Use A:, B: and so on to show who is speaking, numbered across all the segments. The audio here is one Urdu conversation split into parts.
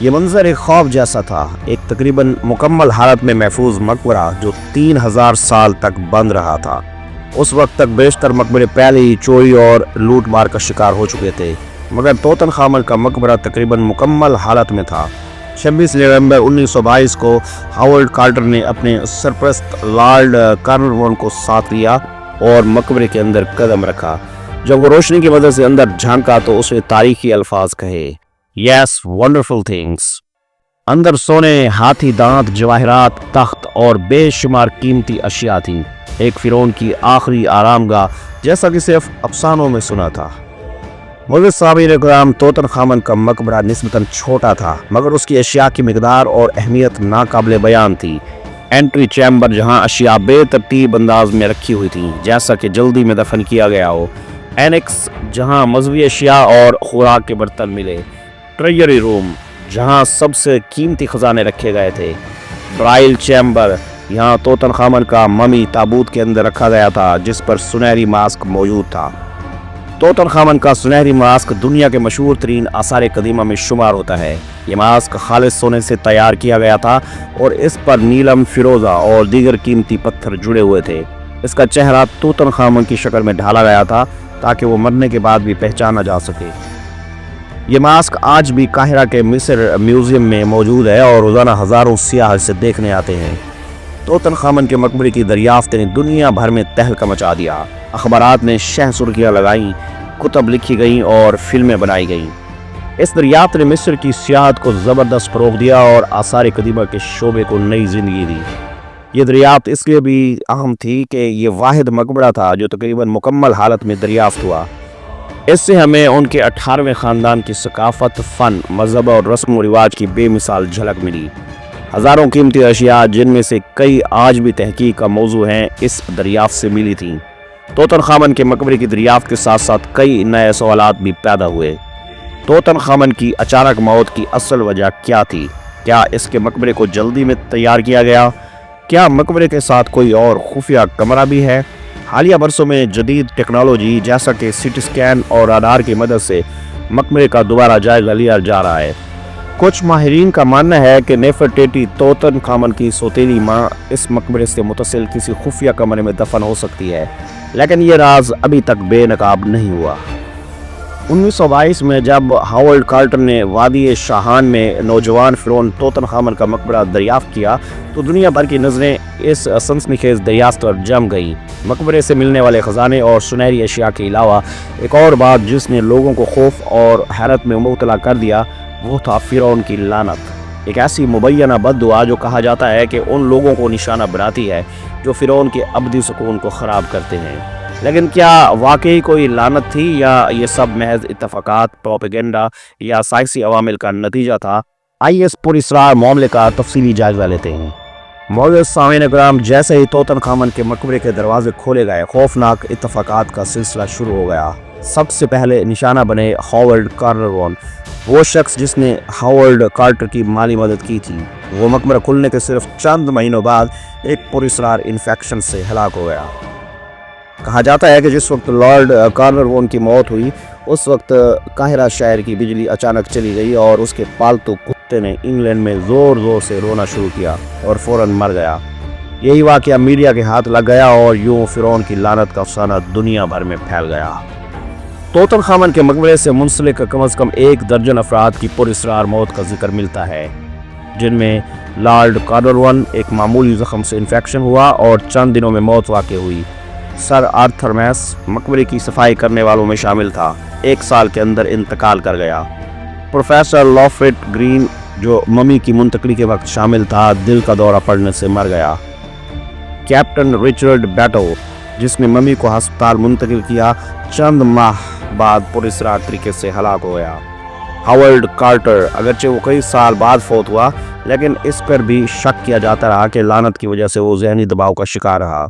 A: یہ منظر ایک خواب جیسا تھا، ایک تقریباً مکمل حالت میں محفوظ مقبرہ جو 3000 سال تک بند رہا تھا۔ اس وقت تک بیشتر مقبرے پہلے ہی چوری اور لوٹ مار کا شکار ہو چکے تھے، مگر توتن خامن کا مقبرہ تقریباً مکمل حالت میں تھا۔ 26 نومبر 1922 کو ہاورڈ کارٹر نے اپنے سرپرست لارڈ کارنرون کو ساتھ لیا اور مقبرے کے اندر قدم رکھا۔ جب وہ روشنی کی مدد سے اندر جھانکا تو اس نے تاریخی الفاظ کہے، "Yes, wonderful things." اندر سونے، ہاتھی دانت، جواہرات، تخت اور بے شمار قیمتی اشیاء تھیں، ایک فرعون کی آخری آرام گاہ جیسا کہ صرف افسانوں میں سنا تھا۔ معزز سامعین کرام، توتن خامن کا مقبرہ نسبتاً چھوٹا تھا، مگر اس کی اشیاء کی مقدار اور اہمیت ناقابل بیان تھی۔ انٹری چیمبر، جہاں اشیاء بے ترتیب انداز میں رکھی ہوئی تھیں جیسا کہ جلدی میں دفن کیا گیا ہو۔ اینکس، جہاں مذہبی اشیاء اور خوراک کے برتن ملے۔ ٹریجری روم، جہاں سب سے قیمتی خزانے رکھے گئے تھے۔ برائل چیمبر، یہاں توتن خامن کا ممی تابوت کے اندر رکھا گیا تھا جس پر سنہری ماسک موجود تھا۔ توتن خامن کا سنہری ماسک دنیا کے مشہور ترین آثار قدیمہ میں شمار ہوتا ہے۔ یہ ماسک خالص سونے سے تیار کیا گیا تھا اور اس پر نیلم، فیروزہ اور دیگر قیمتی پتھر جڑے ہوئے تھے۔ اس کا چہرہ توتن خامن کی شکل میں ڈھالا گیا تھا تاکہ وہ مرنے کے بعد بھی پہچانا جا سکے۔ یہ ماسک آج بھی قاہرہ کے مصر میوزیم میں موجود ہے اور روزانہ ہزاروں سیاح اسے دیکھنے آتے ہیں۔ توتن خامن کے مقبرے کی دریافت نے دنیا بھر میں تہلکہ مچا دیا۔ اخبارات نے شہ سرخیاں لگائیں، کتب لکھی گئیں اور فلمیں بنائی گئیں۔ اس دریافت نے مصر کی سیاحت کو زبردست فروغ دیا اور آثار قدیمہ کے شعبے کو نئی زندگی دی۔ یہ دریافت اس لیے بھی اہم تھی کہ یہ واحد مقبرہ تھا جو تقریباً مکمل حالت میں دریافت ہوا۔ اس سے ہمیں ان کے 18ویں خاندان کی ثقافت، فن، مذہب اور رسم و رواج کی بے مثال جھلک ملی۔ ہزاروں قیمتی اشیاء، جن میں سے کئی آج بھی تحقیق کا موضوع ہیں، اس دریافت سے ملی تھیں۔ توتن خامن کے مقبرے کی دریافت کے ساتھ ساتھ کئی نئے سوالات بھی پیدا ہوئے۔ توتن خامن کی اچانک موت کی اصل وجہ کیا تھی؟ کیا اس کے مقبرے کو جلدی میں تیار کیا گیا؟ کیا مقبرے کے ساتھ کوئی اور خفیہ کمرہ بھی ہے؟ حالیہ برسوں میں جدید ٹیکنالوجی جیسا کہ سی ٹی اسکین اور رادار کی مدد سے مقبرے کا دوبارہ جائزہ لیا جا رہا ہے۔ کچھ ماہرین کا ماننا ہے کہ نیفرٹیٹی، توتن خامن کی سوتیلی ماں، اس مقبرے سے متصل کسی خفیہ کمرے میں دفن ہو سکتی ہے، لیکن یہ راز ابھی تک بے نقاب نہیں ہوا۔ 1922 میں جب ہاورڈ کارٹر نے وادی شاہان میں نوجوان فرعون توتن خامن کا مقبرہ دریافت کیا تو دنیا بھر کی نظریں اس سنسنی خیز دریافت پر جم گئیں۔ مقبرے سے ملنے والے خزانے اور سنہری اشیاء کے علاوہ ایک اور بات جس نے لوگوں کو خوف اور حیرت میں مبتلا کر دیا وہ تھا فرعون کی لعنت، ایک ایسی مبینہ بد دعا جو کہا جاتا ہے کہ ان لوگوں کو نشانہ بناتی ہے جو فرعون کے ابدی سکون کو خراب کرتے ہیں۔ لیکن کیا واقعی کوئی لعنت تھی یا یہ سب محض اتفاقات، پروپیگنڈا یا سائنسی عوامل کا نتیجہ تھا؟ آئیے اس پراسرار معاملے کا تفصیلی جائزہ لیتے ہیں۔ معزز سامعین کرام، جیسے ہی توتن خامن کے مقبرے کے دروازے کھولے گئے، خوفناک اتفاقات کا سلسلہ شروع ہو گیا۔ سب سے پہلے نشانہ بنے ہاورڈ کارنرون، وہ شخص جس نے ہاورڈ کارٹر کی مالی مدد کی تھی۔ وہ مقبرہ کھلنے کے صرف چند مہینوں بعد ایک پراسرار انفیکشن سے ہلاک ہو گیا۔ کہا جاتا ہے کہ جس وقت لارڈ کارنرون کی موت ہوئی اس وقت قاہرہ شہر کی بجلی اچانک چلی گئی اور اس کے پالتو کتے نے انگلینڈ میں زور زور سے رونا شروع کیا اور فوراً مر گیا۔ یہی واقعہ میڈیا کے ہاتھ لگ گیا اور یوں فرعون کی لعنت کا افسانہ دنیا بھر میں پھیل گیا۔ توتن خامن کے مقبرے سے منسلک کم از کم 1 درجن افراد کی پراسرار موت کا ذکر ملتا ہے، جن میں لارڈ کارنرون ایک معمولی زخم سے انفیکشن ہوا اور چند دنوں میں موت واقع ہوئی۔ سر آرتھر میس مقبرے کی صفائی کرنے والوں میں شامل تھا، 1 سال کے اندر انتقال کر گیا۔ پروفیسر لافٹ گرین جو ممی کی منتقلی کے وقت شامل تھا، دل کا دورہ پڑنے سے مر گیا۔ کیپٹن رچرڈ بیٹو جس نے ممی کو ہسپتال منتقل کیا، چند ماہ بعد پراسرار طریقے سے ہلاک ہو گیا۔ ہاورڈ کارٹر اگرچہ وہ کئی سال بعد فوت ہوا لیکن اس پر بھی شک کیا جاتا رہا کہ لعنت کی وجہ سے وہ ذہنی دباؤ کا شکار رہا۔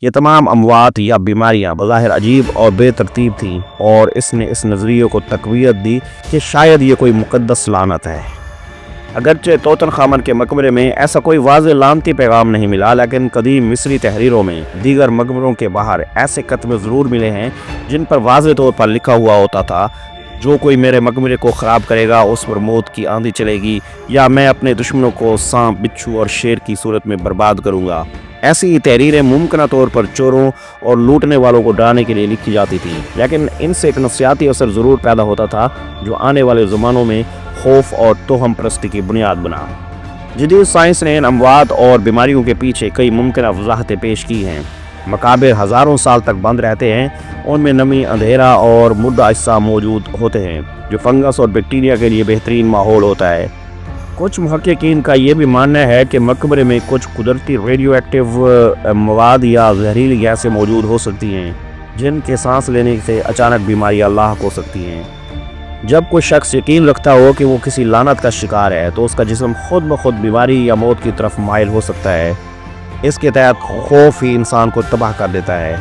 A: یہ تمام اموات یا بیماریاں بظاہر عجیب اور بے ترتیب تھیں اور اس نے اس نظریے کو تقویت دی کہ شاید یہ کوئی مقدس لعنت ہے۔ اگرچہ توتن خامن کے مقبرے میں ایسا کوئی واضح لعنتی پیغام نہیں ملا، لیکن قدیم مصری تحریروں میں دیگر مقبروں کے باہر ایسے کتبے ضرور ملے ہیں جن پر واضح طور پر لکھا ہوا ہوتا تھا جو کوئی میرے مقبرے کو خراب کرے گا اس پر موت کی آندھی چلے گی، یا میں اپنے دشمنوں کو سانپ، بچھو اور شیر کی صورت میں برباد کروں گا۔ ایسی تحریریں ممکنہ طور پر چوروں اور لوٹنے والوں کو ڈرانے کے لیے لکھی جاتی تھیں، لیکن ان سے ایک نفسیاتی اثر ضرور پیدا ہوتا تھا جو آنے والے زمانوں میں خوف اور توہم پرستی کی بنیاد بنا۔ جدید سائنس نے ان اموات اور بیماریوں کے پیچھے کئی ممکنہ وضاحتیں پیش کی ہیں۔ مقابر ہزاروں سال تک بند رہتے ہیں، ان میں نمی، اندھیرا اور مردہ اجسام موجود ہوتے ہیں جو فنگس اور بیکٹیریا کے لیے بہترین ماحول ہوتا ہے۔ کچھ محققین کا یہ بھی ماننا ہے کہ مقبرے میں کچھ قدرتی ریڈیو ایکٹیو مواد یا زہریلی گیسیں موجود ہو سکتی ہیں جن کے سانس لینے سے اچانک بیماریاں لاحق ہو سکتی ہیں۔ جب کوئی شخص یقین رکھتا ہو کہ وہ کسی لعنت کا شکار ہے تو اس کا جسم خود بخود بیماری یا موت کی طرف مائل ہو سکتا ہے۔ اس کے تحت خوف ہی انسان کو تباہ کر دیتا ہے۔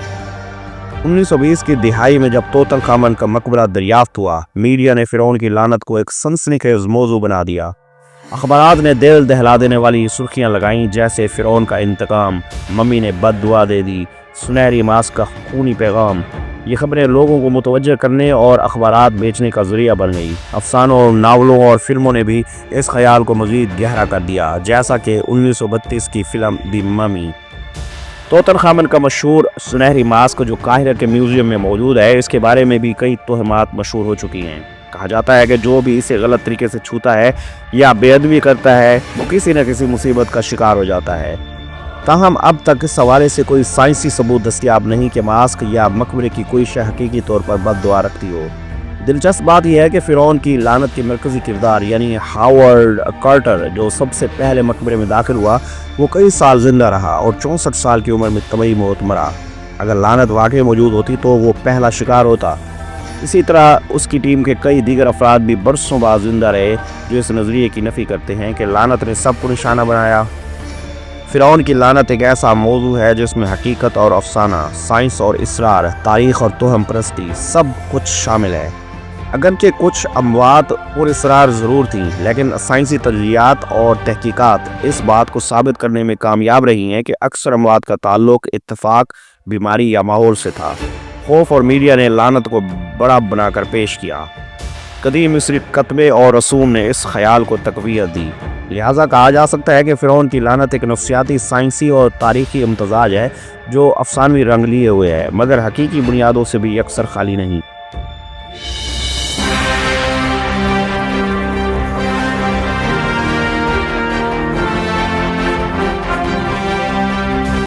A: 1920 کی دہائی میں جب توت عنخ آمن کا مقبرہ دریافت ہوا، میڈیا نے فرعون کی لعنت کو ایک سنسنی خیز موضوع بنا دیا۔ اخبارات نے دل دہلا دینے والی سرخیاں لگائیں جیسے فرعون کا انتقام، ممی نے بد دعا دے دی، سنہری ماسک کا خونی پیغام۔ یہ خبریں لوگوں کو متوجہ کرنے اور اخبارات بیچنے کا ذریعہ بن گئی۔ افسانوں، ناولوں اور فلموں نے بھی اس خیال کو مزید گہرا کر دیا، جیسا کہ 1932 کی فلم دی ممی۔ توت عنخ آمن کا مشہور سنہری ماسک جو قاہرہ کے میوزیم میں موجود ہے، اس کے بارے میں بھی کئی توہمات مشہور ہو چکی ہیں۔ کہا جاتا ہے کہ جو بھی اسے غلط طریقے سے چھوتا ہے یا بے ادبی کرتا ہے وہ کسی نہ کسی مصیبت کا شکار ہو جاتا ہے۔ تاہم اب تک اس حوالے سے کوئی سائنسی ثبوت دستیاب نہیں کہ ماسک یا مقبرے کی کوئی شے حقیقی طور پر بد دعا رکھتی ہو۔ دلچسپ بات یہ ہے کہ فرعون کی لعنت کے مرکزی کردار یعنی ہاورڈ کارٹر جو سب سے پہلے مقبرے میں داخل ہوا، وہ کئی سال زندہ رہا اور 64 سال کی عمر میں طبعی موت مرا۔ اگر لعنت واقعی موجود ہوتی تو وہ پہلا شکار ہوتا۔ اسی طرح اس کی ٹیم کے کئی دیگر افراد بھی برسوں بعد زندہ رہے جو اس نظریے کی نفی کرتے ہیں کہ لعنت نے سب کو نشانہ بنایا۔ فرعون کی لعنت ایک ایسا موضوع ہے جس میں حقیقت اور افسانہ، سائنس اور اسرار، تاریخ اور توہم پرستی سب کچھ شامل ہے۔ اگرچہ کچھ اموات اور اسرار ضرور تھیں، لیکن سائنسی تجزیات اور تحقیقات اس بات کو ثابت کرنے میں کامیاب رہی ہیں کہ اکثر اموات کا تعلق اتفاق، بیماری یا ماحول سے تھا۔ خوف اور میڈیا نے لعنت کو بڑا بنا کر پیش کیا۔ قدیم مصری کتبے اور رسوم نے اس خیال کو تقویت دی۔ لہٰذا کہا جا سکتا ہے کہ فرعون کی لعنت ایک نفسیاتی، سائنسی اور تاریخی امتزاج ہے جو افسانوی رنگ لیے ہوئے ہے، مگر حقیقی بنیادوں سے بھی اکثر خالی نہیں۔